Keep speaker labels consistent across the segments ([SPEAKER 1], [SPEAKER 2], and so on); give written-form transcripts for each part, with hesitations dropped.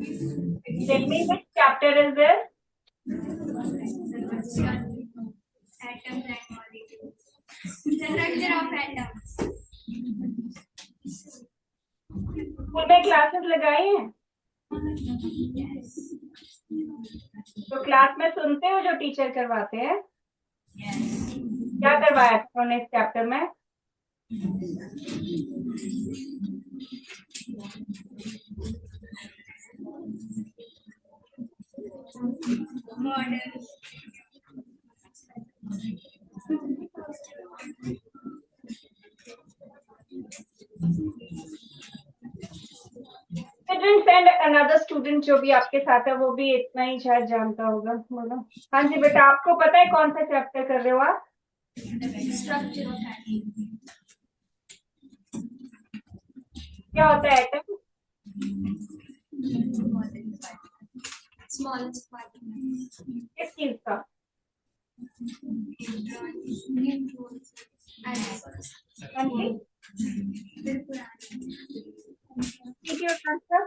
[SPEAKER 1] Tell me which chapter is this?
[SPEAKER 2] Atoms and molecules. The structure of atoms.
[SPEAKER 1] School में classes लगाई हैं? तो class में सुनते हो जो टीचर करवाते हैं? क्या करवाया था उन्होंने इस चैप्टर में?
[SPEAKER 2] Model.
[SPEAKER 1] Students and another student जो भी आपके साथ है वो भी इतना ही शायद जानता होगा। बोलो। हाँ जी बेटा, आपको पता है कौन सा चैप्टर कर रहे हो आप?
[SPEAKER 2] Structure of atom.
[SPEAKER 1] क्या होता है एटम?
[SPEAKER 2] Smallest particles.
[SPEAKER 1] किस चीज का?
[SPEAKER 2] Neutrons.
[SPEAKER 1] हाँ जी, ठीक है answer.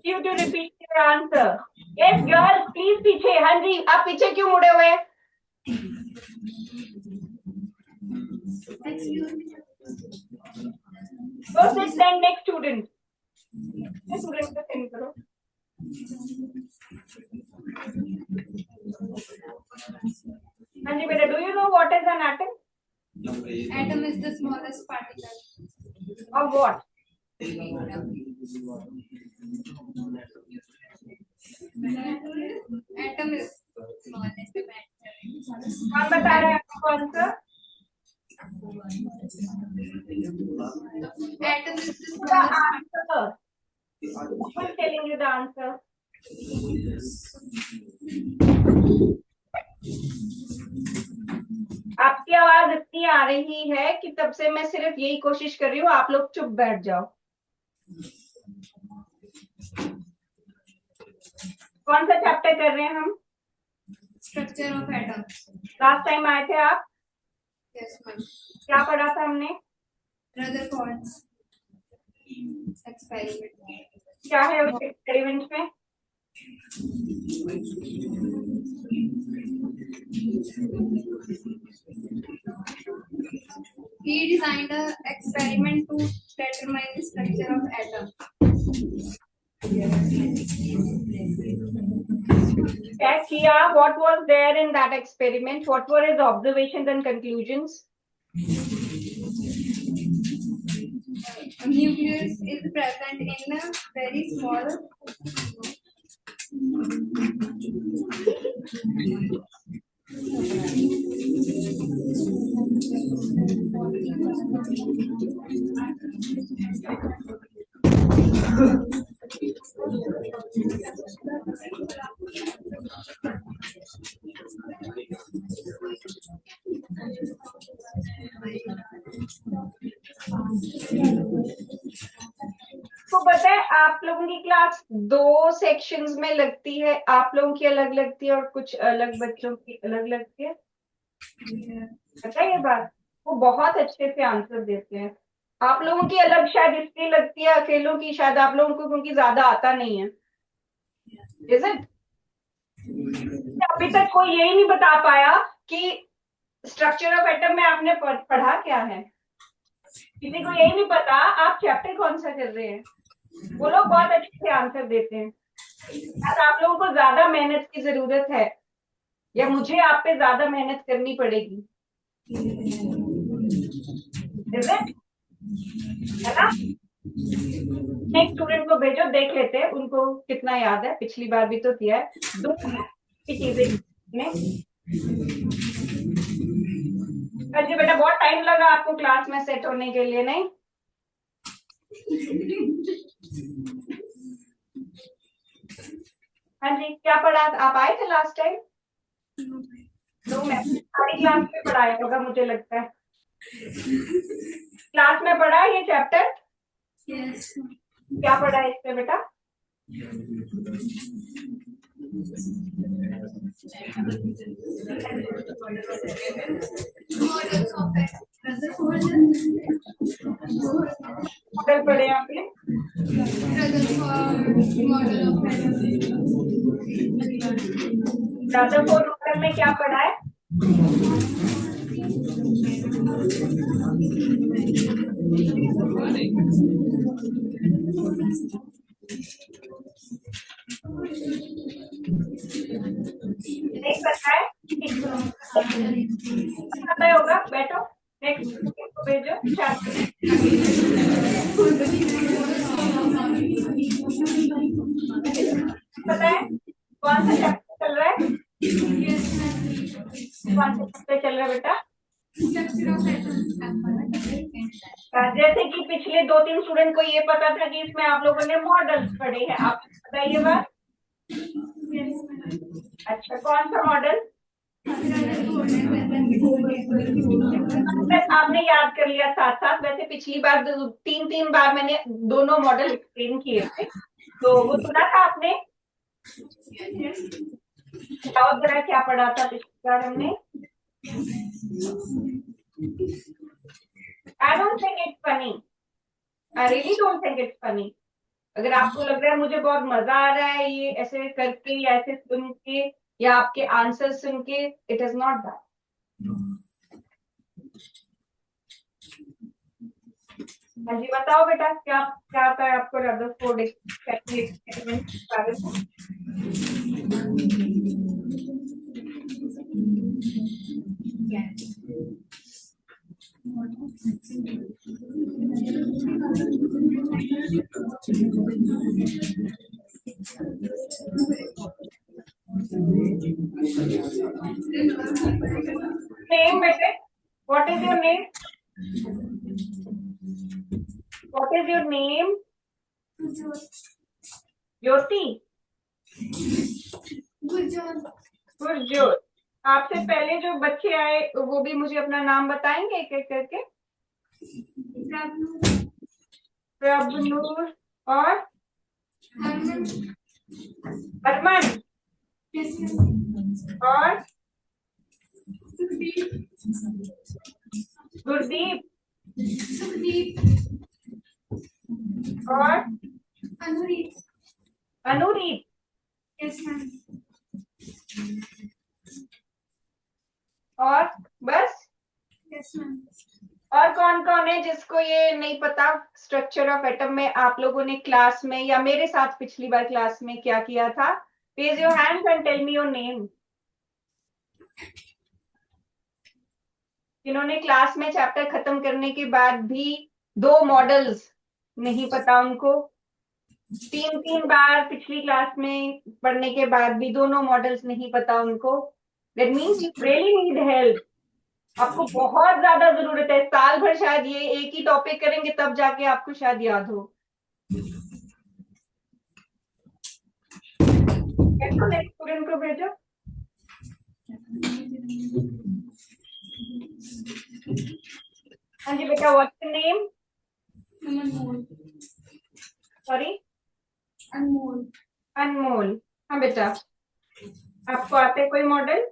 [SPEAKER 1] You to repeat your answer. Yes, girls, please पीछे। हाँ जी, आप पीछे क्यों मुड़े हुए? Go sit stand next student. Student को सेंड करो। हाँ जी बेटा, do you know what is an atom?
[SPEAKER 2] Atom is the smallest particle.
[SPEAKER 1] Of what?
[SPEAKER 2] Atom is smallest matter.
[SPEAKER 1] कौन बता रहा है आपको answer?
[SPEAKER 2] Atom is the
[SPEAKER 1] The
[SPEAKER 2] smallest.
[SPEAKER 1] answer. Who is telling you the answer? आपकी आवाज इतनी आ रही है कि तब से मैं सिर्फ यही कोशिश कर रही हूँ आप लोग चुप बैठ जाओ। कौन सा चैप्टर कर रहे हैं हम?
[SPEAKER 2] Structure of atom.
[SPEAKER 1] Last time आए थे आप?
[SPEAKER 2] Yes, ma'am.
[SPEAKER 1] क्या पढ़ा था हमने?
[SPEAKER 2] Rutherford's experiment.
[SPEAKER 1] क्या है उस एक्सपेरिमेंट में?
[SPEAKER 2] He designed an experiment to determine the structure of atom.
[SPEAKER 1] क्या किया? What was there in that experiment? What were his observations and conclusions?
[SPEAKER 2] A nucleus is present in a very small
[SPEAKER 1] तो पता है आप लोगों की class 2 sections में लगती है, आप लोगों की अलग लगती है और कुछ अलग बच्चों की अलग लगती है। पता है ये बात? वो बहुत अच्छे से आंसर देते हैं। आप लोगों की अलग शायद इसलिए लगती है अकेलों की, शायद आप लोगों को क्योंकि ज्यादा आता नहीं है। Is it? अभी तक कोई यही नहीं बता पाया कि स्ट्रक्चर ऑफ एटम में आपने पढ़ा क्या है। किसी को यही नहीं पता आप चैप्टर कौन सा कर रहे हैं। वो लोग बहुत अच्छे से आंसर देते हैं। आप लोगों को ज्यादा मेहनत की जरूरत है या मुझे आप पे ज्यादा मेहनत करनी पड़ेगी, है ना? नेक्स्ट स्टूडेंट को भेजो, देख लेते हैं उनको कितना याद है। पिछली बार भी तो किया है। 2 चीजें ने। अजय बेटा, बहुत टाइम लगा आपको क्लास में सेट होने के लिए, नहीं? हाँ जी, क्या पढ़ा? आप आए थे लास्ट टाइम? तो मैं सारी क्लास में पढ़ाया होगा मुझे लगता है। क्लास में पढ़ा ये चैप्टर?
[SPEAKER 2] yes.
[SPEAKER 1] क्या पढ़ा है इसमें बेटा? पढ़े आपने? रदरफोर्ड मॉडल में क्या पढ़ा है? नहीं पता है? पता होगा, बैठो। नेक्स्ट को भेजो। पता है कौन सा चैप्टर चल रहा है? कौन सा चैप्टर चल रहा है बेटा? जैसे कि पिछले 2-3 स्टूडेंट को ये पता था कि इसमें आप लोगों ने मॉडल्स पढ़े हैं, आप बताइए बात। अच्छा, कौन सा मॉडल? आपने याद कर लिया साथ साथ। वैसे पिछली बार 3 बार मैंने दोनों मॉडल एक्सप्लेन किए थे, तो वो सुना था आपने? बताओ जरा क्या पढ़ा था पिछली बार हमने? I don't think it's funny. I really don't think it's funny. अगर आपको लग रहा है मुझे बहुत मजा आ रहा है ये ऐसे करके या ऐसे सुन के या आपके आंसर सुन के, इट इज नॉट दैट। हाँ जी, बताओ बेटा, क्या क्या आता है आपको रदरफोर्ड एक्सपेरिमेंट के बारे में? Name बेटे, what is your name? What is your name? ज्योति। गुरजोत। आपसे पहले जो बच्चे आए वो भी मुझे अपना नाम बताएंगे एक एक करके? प्रभनूर और हरमन और गुरदीप और अनुरीत। और बस? और कौन कौन है जिसको ये नहीं पता स्ट्रक्चर ऑफ एटम में आप लोगों ने क्लास में या मेरे साथ पिछली बार क्लास में क्या किया था? Raise your hands and tell me your name. जिन्होंने क्लास में चैप्टर खत्म करने के बाद भी 2 मॉडल्स नहीं पता उनको, 3 बार पिछली क्लास में पढ़ने के बाद भी दोनों मॉडल्स नहीं पता उनको, that means you really need help. आपको बहुत ज्यादा जरूरत है। साल भर शायद ये एक ही टॉपिक करेंगे तब जाके आपको शायद याद हो। नेक्स्ट स्टूडेंट को भेजो। हाँ जी बेटा, व्हाट्स योर नेम? सॉरी,
[SPEAKER 2] अनमोल।
[SPEAKER 1] अनमोल। हाँ बेटा, आपको आते हैं कोई model?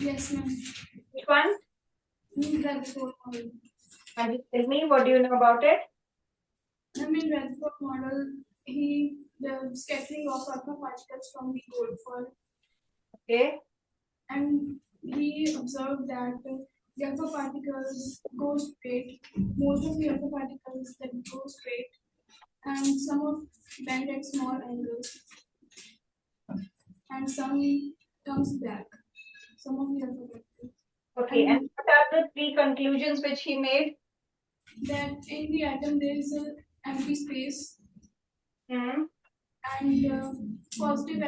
[SPEAKER 2] Yes ma'am.
[SPEAKER 1] Which one?
[SPEAKER 2] Rutherford model.
[SPEAKER 1] हाँ जी, tell me what do you know about it?
[SPEAKER 2] I mean, Rutherford model, the scattering of alpha particles from the gold.
[SPEAKER 1] Okay.
[SPEAKER 2] And he observed that the alpha particles go straight. Most of the alpha particles that go straight, and some of bend at small angles, and some comes back. Some of the alpha particles.
[SPEAKER 1] Okay, and what are the 3 conclusions which he made?
[SPEAKER 2] That in the atom there is an empty space,
[SPEAKER 1] Hmm.
[SPEAKER 2] and positive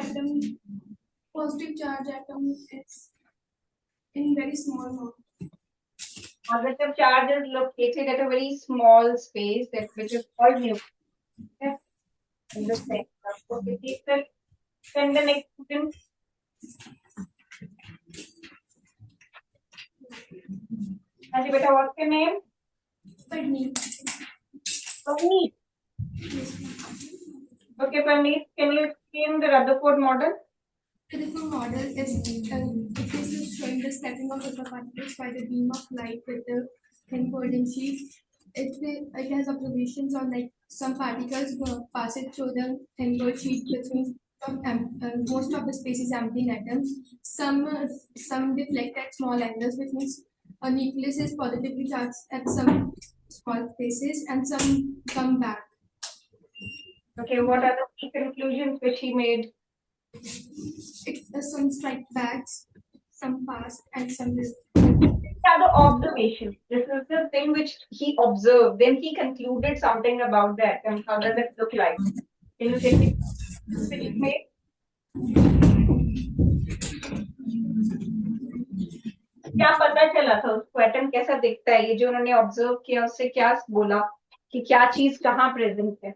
[SPEAKER 2] charge atom is in very small amount.
[SPEAKER 1] Positive charge is located at a very small space, that which is called nucleus. Okay. In the center. Okay, teacher, send the next student. हाँ जी बेटा, what's your name?
[SPEAKER 2] Parneet.
[SPEAKER 1] Parneet. Okay, Parneet, can you explain the Rutherford model?
[SPEAKER 2] The Rutherford model is showing the scattering of alpha particles by the beam of light with the thin Gaussian sheet. it has observations on like some particles pass it through the thin gold sheet, which means most of the space is empty in atoms. Some deflect at small angles, which means a nucleus is positively charged at some small spaces, and some come back.
[SPEAKER 1] Okay, what are the key conclusions which he made?
[SPEAKER 2] Some strike backs, some pass, and some
[SPEAKER 1] Yeah, the observation. This is the thing which he observed. Then he concluded something about that. And how does it look like? Can you take it? Which he made? क्या पता चला था उसको atom कैसा दिखता है? ये जो उन्होंने ऑब्जर्व किया उससे क्या बोला कि क्या चीज कहाँ प्रेजेंट है?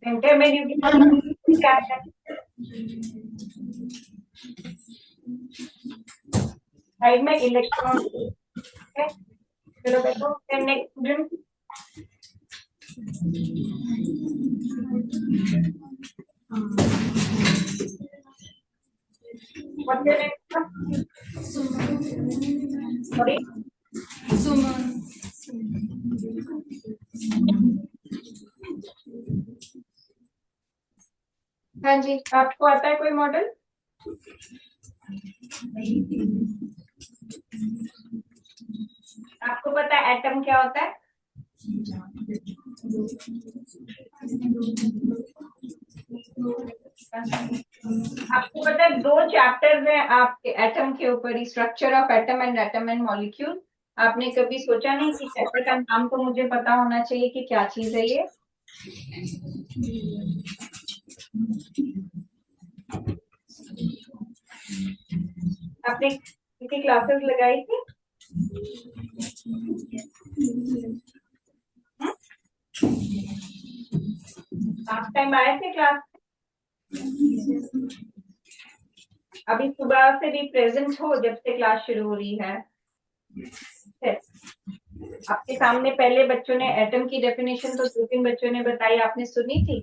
[SPEAKER 1] सेंटर में न्यूक्लियस क्या है? साइड में इलेक्ट्रॉन। चलो देखो next student. What's your name? Sorry?
[SPEAKER 2] Suman.
[SPEAKER 1] हाँ जी, आपको आता है कोई मॉडल? आपको पता है एटम क्या होता है? आपको पता है 2 चैप्टर्स हैं आपके एटम के ऊपर ही, structure of atom and molecule. आपने कभी सोचा नहीं कि चैप्टर का नाम तो मुझे पता होना चाहिए कि क्या चीज है ये? आपने कितनी क्लासेस लगाई थी? लास्ट टाइम आए थे क्लास? अभी सुबह से भी प्रेजेंट हो जब से क्लास शुरू हो रही है? आपके सामने पहले बच्चों ने एटम की डेफिनेशन तो 2-3 बच्चों ने बताई, आपने सुनी थी?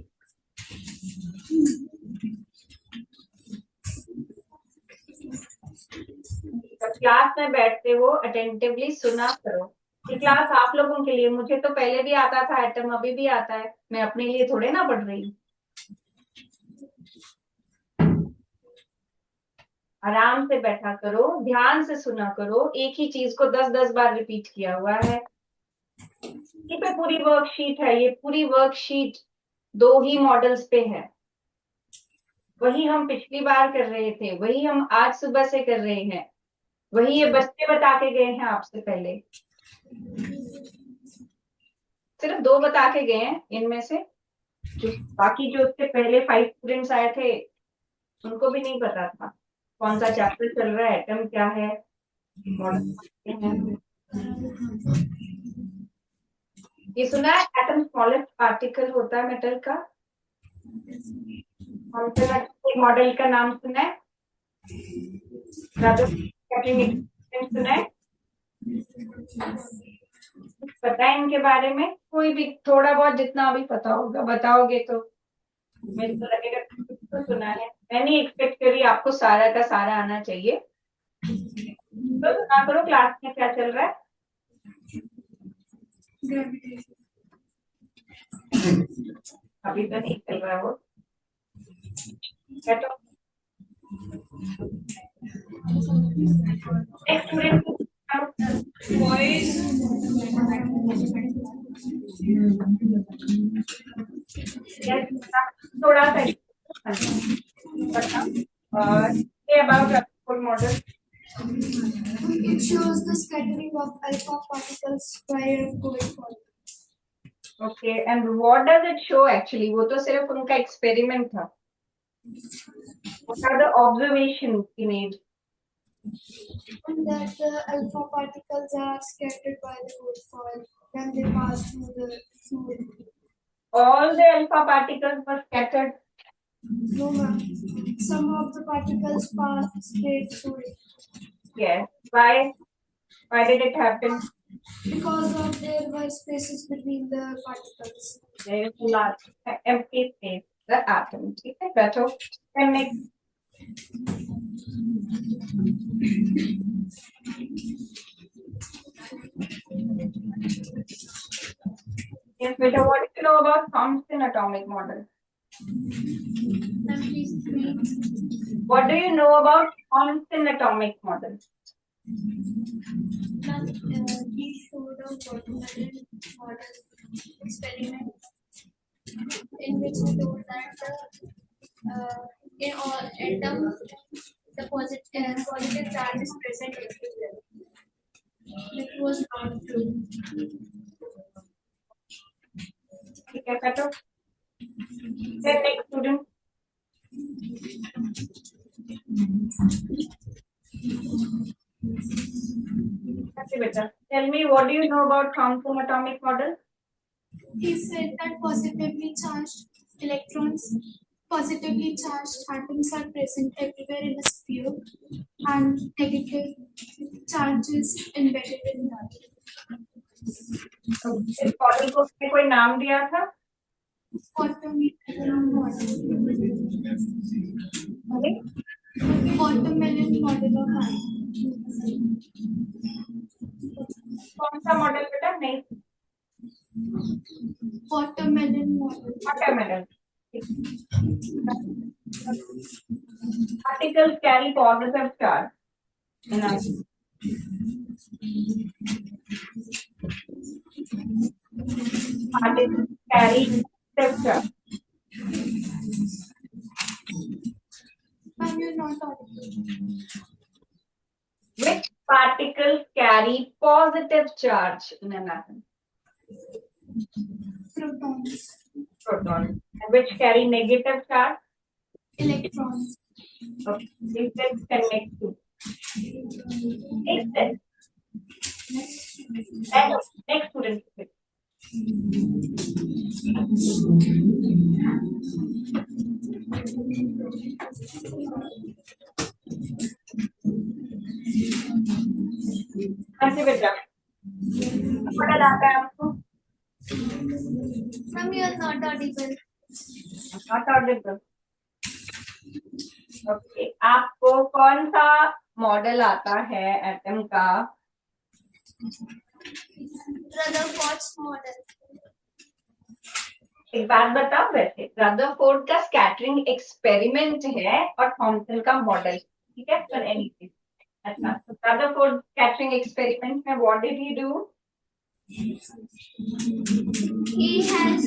[SPEAKER 1] जब क्लास में बैठते हो अटेंटिवली सुना करो। ये क्लास आप लोगों के लिए, मुझे तो पहले भी आता था एटम, अभी भी आता है, मैं अपने लिए थोड़े ना पढ़ रही हूँ। आराम से बैठा करो, ध्यान से सुना करो, एक ही चीज को 10-10 बार रिपीट किया हुआ है। ये पे पूरी वर्कशीट है, ये पूरी वर्कशीट 2 ही मॉडल्स पे है। वही हम पिछली बार कर रहे थे, वही हम आज सुबह से कर रहे हैं, वही ये बच्चे बता के गए हैं आपसे पहले। सिर्फ 2 बता के गए हैं इनमें से, जो बाकी जो उससे पहले 5 स्टूडेंट्स आए थे उनको भी नहीं पता था कौन सा चैप्टर चल रहा है, एटम क्या है, मॉडल। ये सुना है एटम स्मॉलेस्ट पार्टिकल होता है मेटल का? कौन से मॉडल का नाम सुना है? सुना है? पता है इनके बारे में? कोई भी थोड़ा बहुत जितना अभी पता होगा बताओगे तो मेरे को लगेगा तो सुना है। मैं नहीं एक्सपेक्ट कर रही आपको सारा का सारा आना चाहिए, तो सुना करो क्लास में क्या चल रहा है। अभी तो नहीं चल रहा वो। थोड़ा सा about full model.
[SPEAKER 2] It shows the scattering of alpha particles prior to its fall.
[SPEAKER 1] Okay, and what does it show actually? वो तो सिर्फ उनका experiment था. What are the observations he made?
[SPEAKER 2] That the alpha particles are scattered by the Lord fall when they pass through the fluid.
[SPEAKER 1] All the alpha particles were scattered?
[SPEAKER 2] No, ma'am. Some of the particles passed straight through it.
[SPEAKER 1] Yes. Why? Why did it happen?
[SPEAKER 2] Because of there were spaces between the particles.
[SPEAKER 1] There is a large empty space, the atom. ठीक है, बैठो. And next. Yes, beta, what do you know about Thomson atomic model?
[SPEAKER 2] Ma'am, please explain.
[SPEAKER 1] What do you know about Thomson atomic model?
[SPEAKER 2] Ma'am, he showed a watermelon model experiment in which he told that in all atoms the positive charge is present everywhere. Which was not true.
[SPEAKER 1] Okay, better. Then next student. Okay, beta. Tell me, what do you know about Thomson atomic model?
[SPEAKER 2] He said that positively charged electrons, positively charged atoms are present everywhere in a sphere, and negative charges embedded in that.
[SPEAKER 1] इस model को उसने कोई नाम दिया था?
[SPEAKER 2] Watermelon model.
[SPEAKER 1] अरे,
[SPEAKER 2] Watermelon model of iron.
[SPEAKER 1] कौन सा मॉडल बेटा? नहीं,
[SPEAKER 2] Watermelon model.
[SPEAKER 1] watermelon. Particles carry positive charge. Particles carry positive charge.
[SPEAKER 2] Ma'am, you're not audible.
[SPEAKER 1] Which particles carry positive charge in an atom?
[SPEAKER 2] Protons.
[SPEAKER 1] Protons. And which carry negative charge?
[SPEAKER 2] Electrons.
[SPEAKER 1] Okay. These steps connect to. Next step. Next student. अच्छा बेटा, model आता है आपको?
[SPEAKER 2] Ma'am, you're not audible.
[SPEAKER 1] Not audible. Okay. आपको कौन सा model आता है एटम का?
[SPEAKER 2] Rutherford's model.
[SPEAKER 1] एक बात बताओ, वैसे रदरफोर्ड का स्कैटरिंग एक्सपेरिमेंट है और थॉमसन का मॉडल, ठीक है? पर एनीथिंग, अच्छा, तो रदरफोर्ड स्कैटरिंग एक्सपेरिमेंट में what did he do?
[SPEAKER 2] He has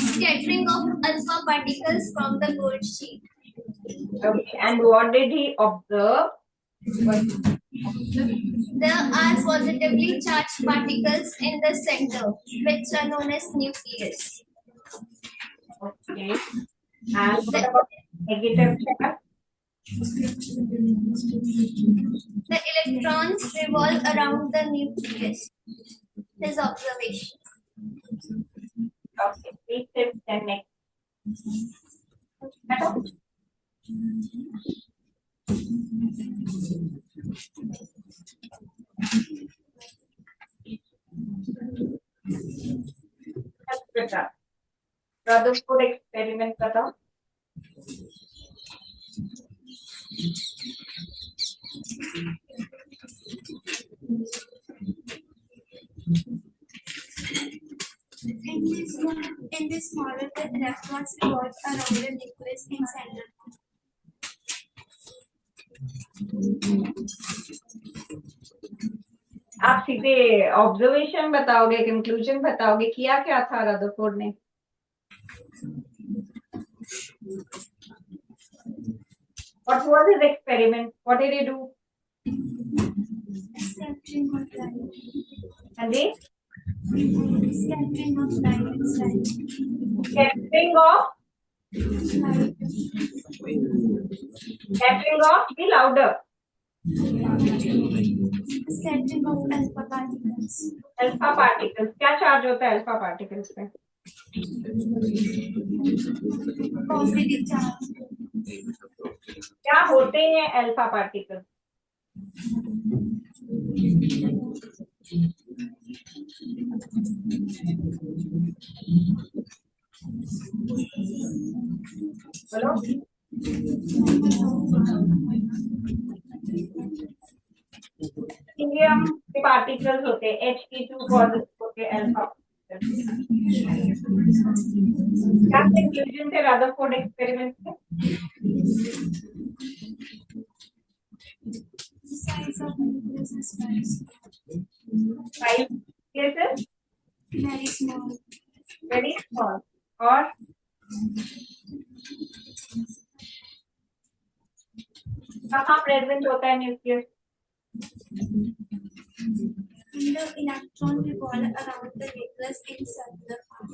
[SPEAKER 2] scattering of alpha particles from the gold sheet.
[SPEAKER 1] Okay, and what did he observe?
[SPEAKER 2] There are positively charged particles in the center, which are known as nucleus.
[SPEAKER 1] Okay, and what about negative charge?
[SPEAKER 2] The electrons revolve around the nucleus. His observation.
[SPEAKER 1] Okay, 3 steps and next. Better? That's better. Rutherford experiment बताओ.
[SPEAKER 2] In this model, the electrons revolve around the nucleus in center.
[SPEAKER 1] आप सीधे observation बताओगे, conclusion बताओगे, किया क्या था Rutherford ने? What was his experiment? What did he do?
[SPEAKER 2] Scattering of light.
[SPEAKER 1] And the
[SPEAKER 2] Scattering of light inside.
[SPEAKER 1] scattering of,
[SPEAKER 2] Light.
[SPEAKER 1] scattering of, be louder.
[SPEAKER 2] Scattering of alpha particles.
[SPEAKER 1] Alpha particles, क्या charge होता है alpha particles पे?
[SPEAKER 2] Positive charge.
[SPEAKER 1] क्या होते हैं alpha particles? बोलो. Helium के particles होते हैं, He2 पॉजिटिव होते हैं, अल्फा। क्या कंक्लूजन थे रदरफोर्ड एक्सपेरिमेंट के?
[SPEAKER 2] Size of nucleus is very small.
[SPEAKER 1] Size कैसे?
[SPEAKER 2] Very small.
[SPEAKER 1] Very small. और कहाँ प्रेजेंट होता है nucleus?
[SPEAKER 2] And the electron revolve around the nucleus in circular form.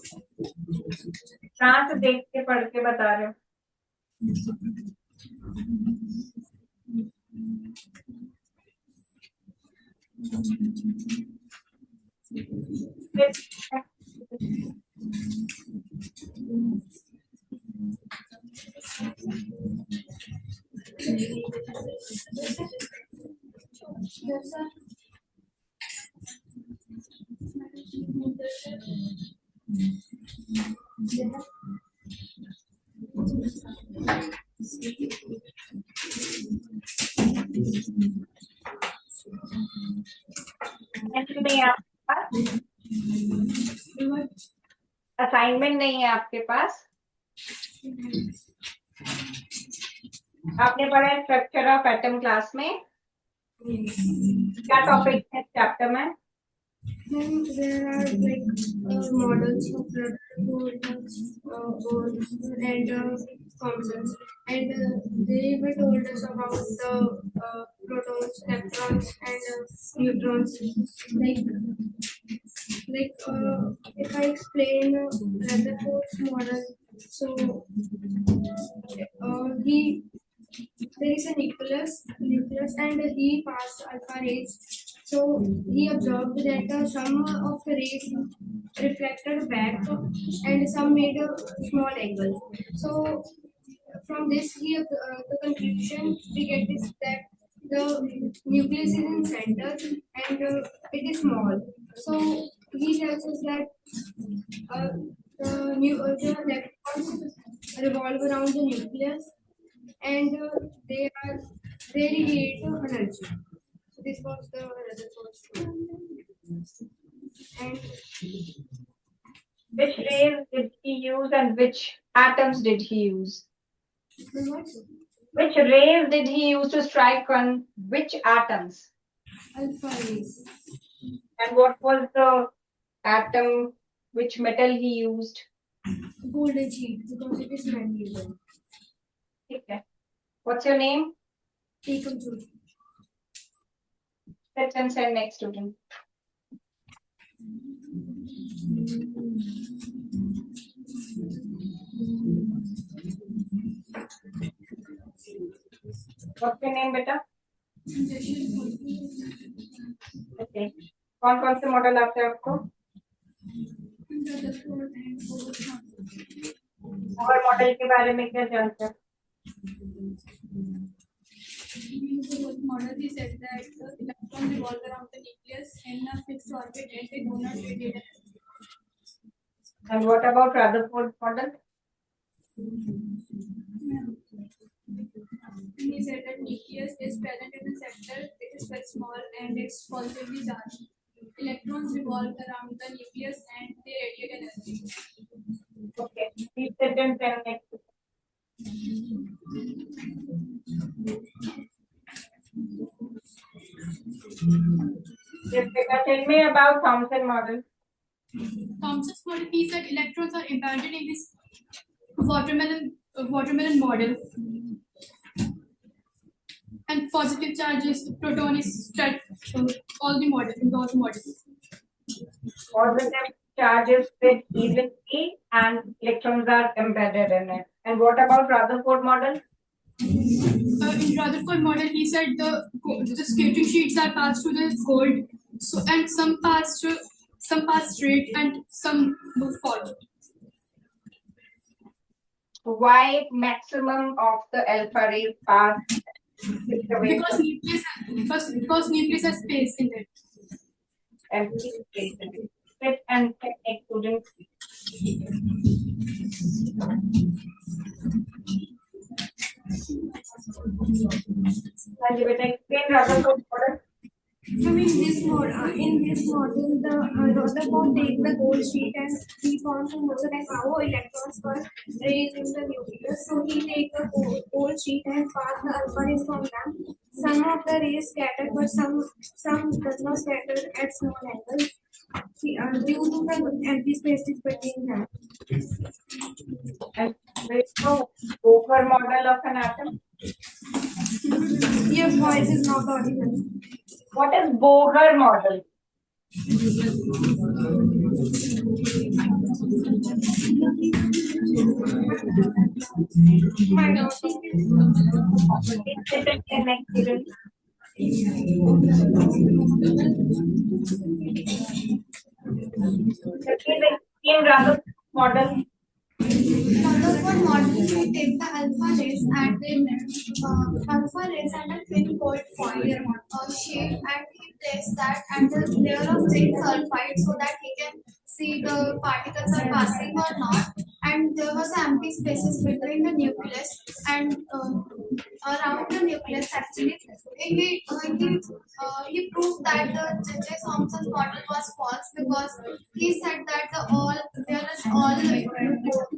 [SPEAKER 1] कहाँ से देख के पढ़ के बता रहे हो?
[SPEAKER 2] There's a
[SPEAKER 1] नहीं है आपके पास? असाइनमेंट नहीं है आपके पास? आपने पढ़ा है स्ट्रक्चर ऑफ एटम क्लास में? क्या टॉपिक है चैप्टर में?
[SPEAKER 2] then there are like models of products and functions, and they were told us about the protons, electrons, and neutrons. If I explain Rutherford's model, so he there is a nucleus, and he passed alpha rays. So he observed that some of the rays reflected back, and some made a small angle. So from this, the conclusion we get is that the nucleus is in center, and it is small. So he tells us that the electrons revolve around the nucleus, and they radiate energy. So this was the Rutherford story. And
[SPEAKER 1] Which rays did he use and which atoms did he use?
[SPEAKER 2] what?
[SPEAKER 1] Which rays did he use to strike on which atoms?
[SPEAKER 2] Alpha rays.
[SPEAKER 1] And what was the atom, which metal he used?
[SPEAKER 2] Golden sheet, because it is malleable.
[SPEAKER 1] Okay. What's your name?
[SPEAKER 2] Ekam Jyoti.
[SPEAKER 1] Sit and send next student. What's your name, beta? Okay. कौन से model आते हैं आपको? और model के बारे में क्या जानते हैं?
[SPEAKER 2] Model he said that the electron revolve around the nucleus in a fixed orbit, and they do not radiate energy.
[SPEAKER 1] And what about Rutherford model?
[SPEAKER 2] He said that nucleus is present in the center, it is very small, and it's positively charged. Electrons revolve around the nucleus and they radiate energy.
[SPEAKER 1] Okay. Please sit and send next. Yes, beta, tell me about Thomson model.
[SPEAKER 2] Thomson's model, he said electrons are embedded in this watermelon model, and positive charges, proton is spread all the models in all the models.
[SPEAKER 1] Positive charges fit evenly and electrons are embedded in it. And what about Rutherford model?
[SPEAKER 2] In Rutherford model, he said the scattering sheets are passed to the gold, so and some pass straight and some move forward.
[SPEAKER 1] Why maximum of the alpha rays pass away
[SPEAKER 2] Because nucleus has space in it.
[SPEAKER 1] empty space in it? Sit and next student. हाँ जी बेटा, explain Rutherford model.
[SPEAKER 2] So in this model, the Rutherford take the gold sheet and he found to measure like how electrons were raised in the nucleus. So he take the gold sheet and pass the alpha rays from them. Some of the rays scattered, but some does not scatter at small angles. Due to the empty spaces between them.
[SPEAKER 1] And there is no Bohr model of an atom.
[SPEAKER 2] Your voice is not audible.
[SPEAKER 1] What is Bohr model?
[SPEAKER 2] My God.
[SPEAKER 1] Next student. Explain Rutherford model.
[SPEAKER 2] Rutherford model, we take the alpha rays and a thin gold foil shape, and he place that at the layer of zinc sulfide so that he can see the particles are passing or not. And there was empty spaces between the nucleus and around the nucleus. Actually, he proved that the J.J. Thomson's model was false because he said that there is all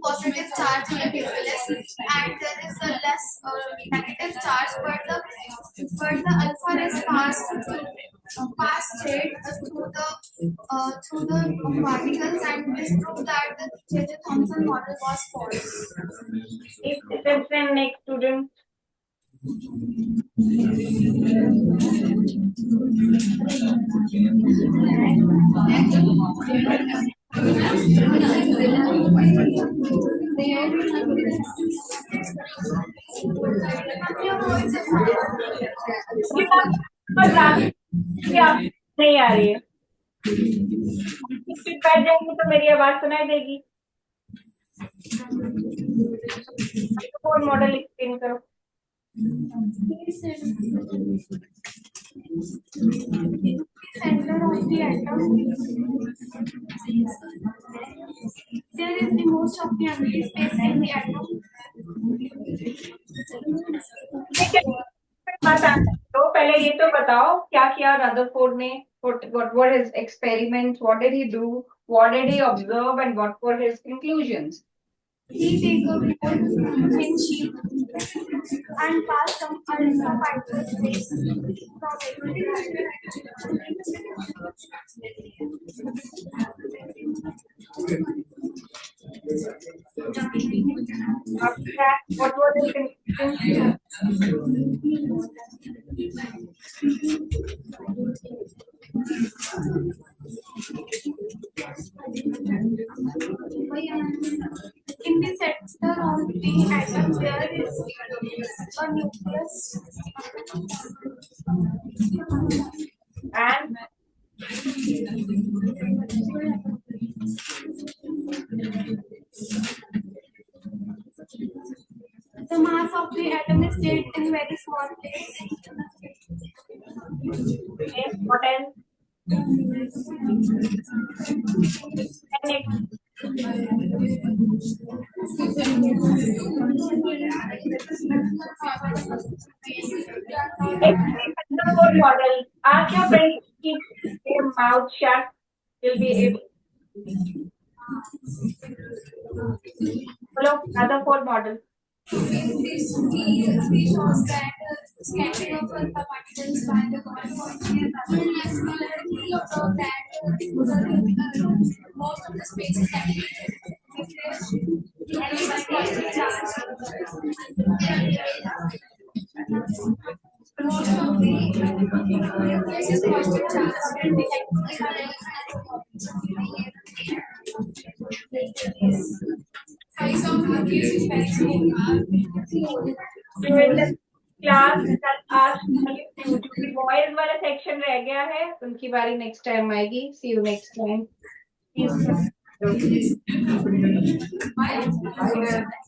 [SPEAKER 2] positive charge in the nucleus and there is a less negative charge, but the alpha rays pass straight through the particles, and this proved that the J.J. Thomson model was false.
[SPEAKER 1] Next student. नहीं आ रही है, बैठ जाएंगी तो मेरी आवाज सुनाई देगी. कौन मॉडल एक्सप्लेन करो.
[SPEAKER 2] Center of the atom. There is the most of the empty space in the atom.
[SPEAKER 1] तो पहले ये तो बताओ क्या किया रदरफोर्ड ने. What were his experiments? What did he do? What did he observe? And what were his conclusions?
[SPEAKER 2] He take a thin sheet and pass some alpha particles rays from it.
[SPEAKER 1] After that, what were his conclusions?
[SPEAKER 2] In the center of the atom, there is a nucleus.
[SPEAKER 1] And
[SPEAKER 2] the mass of the atom is stayed in very small place.
[SPEAKER 1] okay, what else? And next. Rutherford model. Ask your friends to keep their mouth shut. You'll be able. Follow Rutherford model.
[SPEAKER 2] He shows that scattering of alpha particles by the quantum he observed that most of the space is saturated with positive charge. Most of the nucleus is positive charge and the size of nucleus is very small.
[SPEAKER 1] Class आज जो भी boys वाला section रह गया है उनकी बारी next time आएगी. सी यू नेक्स्ट टाइम.